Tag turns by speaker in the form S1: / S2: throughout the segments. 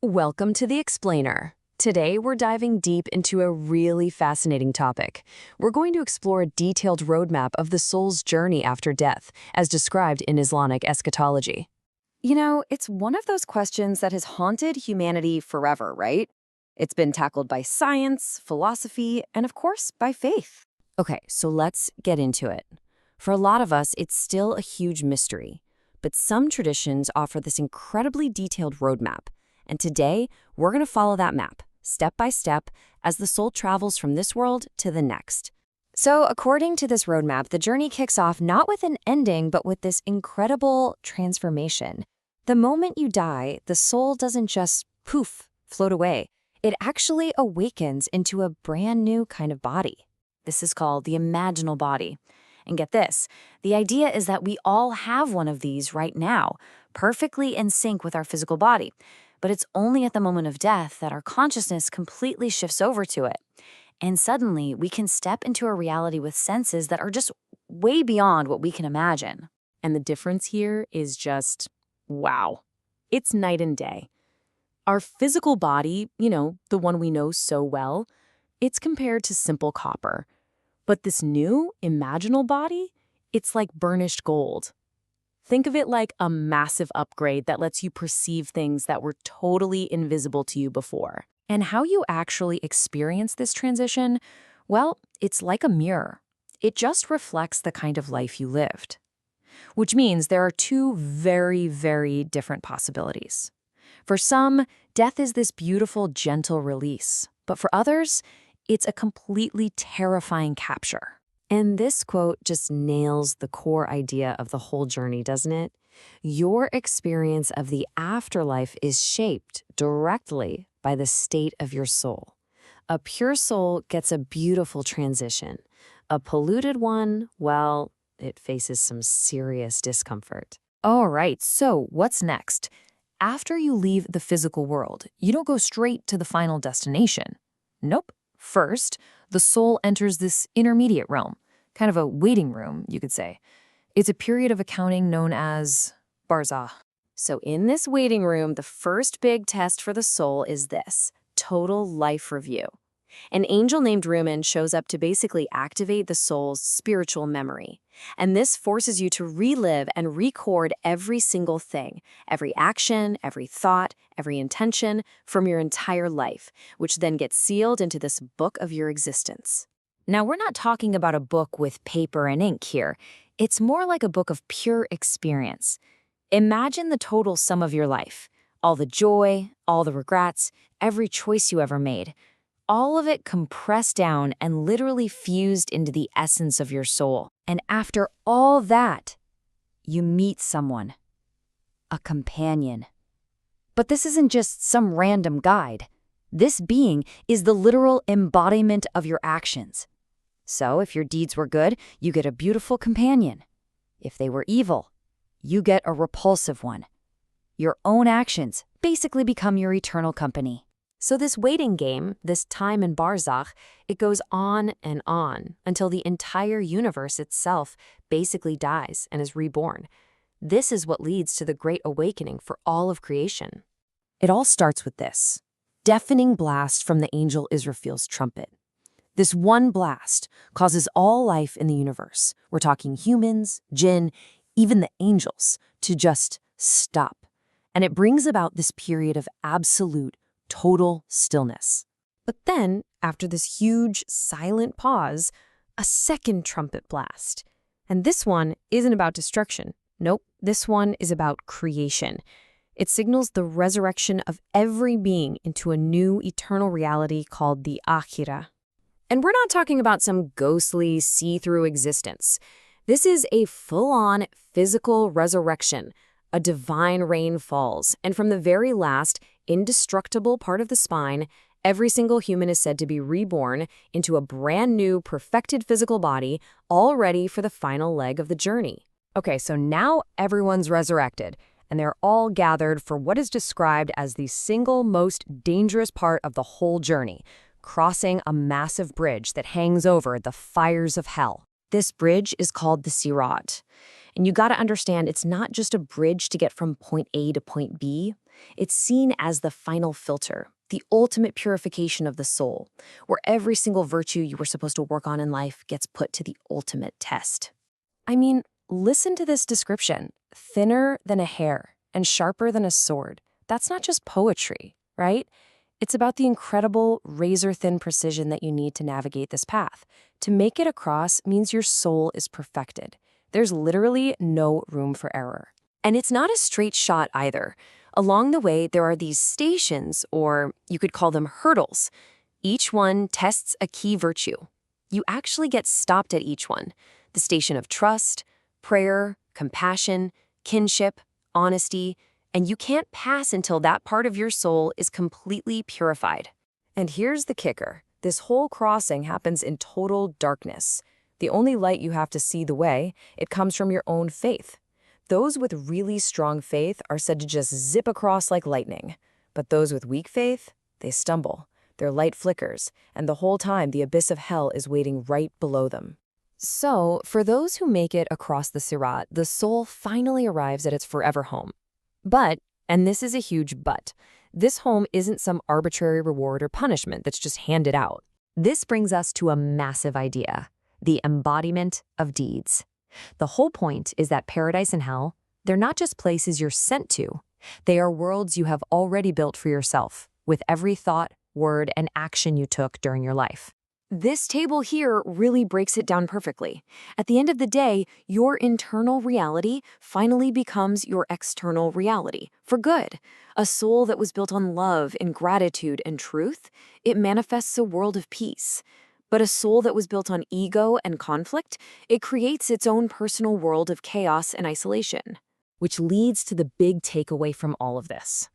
S1: Welcome to The Explainer. Today, we're diving deep into a really fascinating topic. We're going to explore a detailed roadmap of the soul's journey after death, as described in Islamic eschatology.
S2: You know, it's one of those questions that has haunted humanity forever, right? It's been tackled by science, philosophy, and of course, by faith. Okay, so let's get into it. For a lot of us, it's still a huge mystery, but some traditions offer this incredibly detailed roadmap. And today, we're going to follow that map, step by step, as the soul travels from this world to the next. So, according to this roadmap, the journey kicks off not with an ending, but with this incredible transformation. The moment you die, the soul doesn't just poof, float away. It actually awakens into a brand new kind of body. This is called the imaginal body. And get this, the idea is that we all have one of these right now, perfectly in sync with our physical body. But it's only at the moment of death that our consciousness completely shifts over to it. And suddenly, we can step into a reality with senses that are just way beyond what we can imagine.
S1: And the difference here is just, wow. It's night and day. Our physical body, the one we know so well, it's compared to simple copper. But this new, imaginal body, it's like burnished gold. Think of it like a massive upgrade that lets you perceive things that were totally invisible to you before. And how you actually experience this transition, well, it's like a mirror. It just reflects the kind of life you lived. Which means there are two very, very different possibilities. For some, death is this beautiful, gentle release. But for others, it's a completely terrifying capture. And this quote just nails the core idea of the whole journey, doesn't it? Your experience of the afterlife is shaped directly by the state of your soul. A pure soul gets a beautiful transition. A polluted one, well, it faces some serious discomfort.
S2: All right, so what's next? After you leave the physical world, you don't go straight to the final destination. Nope. First, the soul enters this intermediate realm, kind of a waiting room, you could say. It's a period of accounting known as Barzakh.
S1: So in this waiting room, the first big test for the soul is this: total life review. An angel named Raymond shows up to basically activate the soul's spiritual memory. And this forces you to relive and record every single thing, every action, every thought, every intention from your entire life, which then gets sealed into this book of your existence.
S2: Now, we're not talking about a book with paper and ink here. It's more like a book of pure experience. Imagine the total sum of your life, all the joy, all the regrets, every choice you ever made. All of it compressed down and literally fused into the essence of your soul. And after all that, you meet someone, a companion. But this isn't just some random guide. This being is the literal embodiment of your actions. So if your deeds were good, you get a beautiful companion. If they were evil, you get a repulsive one. Your own actions basically become your eternal company.
S1: So this waiting game, this time in Barzakh, it goes on and on until the entire universe itself basically dies and is reborn. This is what leads to the Great Awakening for all of creation. It all starts with this deafening blast from the angel Israfil's trumpet. This one blast causes all life in the universe, we're talking humans, jinn, even the angels, to just stop. And it brings about this period of absolute total stillness. But then, after this huge, silent pause, a second trumpet blast. And this one isn't about destruction. Nope, this one is about creation. It signals the resurrection of every being into a new eternal reality called the Akhirah. And we're not talking about some ghostly, see-through existence. This is a full-on physical resurrection. A divine rain falls, and from the very last, indestructible part of the spine, every single human is said to be reborn into a brand new, perfected physical body, all ready for the final leg of the journey. Okay, so now everyone's resurrected, and they're all gathered for what is described as the single most dangerous part of the whole journey, crossing a massive bridge that hangs over the fires of hell. This bridge is called the Sirat.
S2: And you gotta understand, it's not just a bridge to get from point A to point B. It's seen as the final filter, the ultimate purification of the soul, where every single virtue you were supposed to work on in life gets put to the ultimate test. I mean, listen to this description. Thinner than a hair and sharper than a sword. That's not just poetry, right? It's about the incredible razor-thin precision that you need to navigate this path. To make it across means your soul is perfected. There's literally no room for error. And it's not a straight shot either. Along the way, there are these stations, or you could call them hurdles. Each one tests a key virtue. You actually get stopped at each one. The station of trust, prayer, compassion, kinship, honesty, and you can't pass until that part of your soul is completely purified. And here's the kicker. This whole crossing happens in total darkness. The only light you have to see the way, it comes from your own faith. Those with really strong faith are said to just zip across like lightning. But those with weak faith, they stumble. Their light flickers, and the whole time the abyss of hell is waiting right below them. So, for those who make it across the Sirat, the soul finally arrives at its forever home. But, and this is a huge but, this home isn't some arbitrary reward or punishment that's just handed out. This brings us to a massive idea, the embodiment of deeds. The whole point is that paradise and hell, they're not just places you're sent to. They are worlds you have already built for yourself, with every thought, word, and action you took during your life. This table here really breaks it down perfectly. At the end of the day, your internal reality finally becomes your external reality, for good. A soul that was built on love and gratitude and truth, it manifests a world of peace. But a soul that was built on ego and conflict, it creates its own personal world of chaos and isolation. Which leads to the big takeaway from all of this.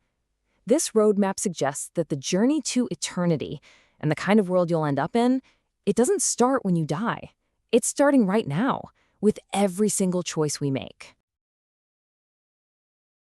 S2: This roadmap suggests that the journey to eternity and the kind of world you'll end up in, it doesn't start when you die. It's starting right now, with every single choice we make.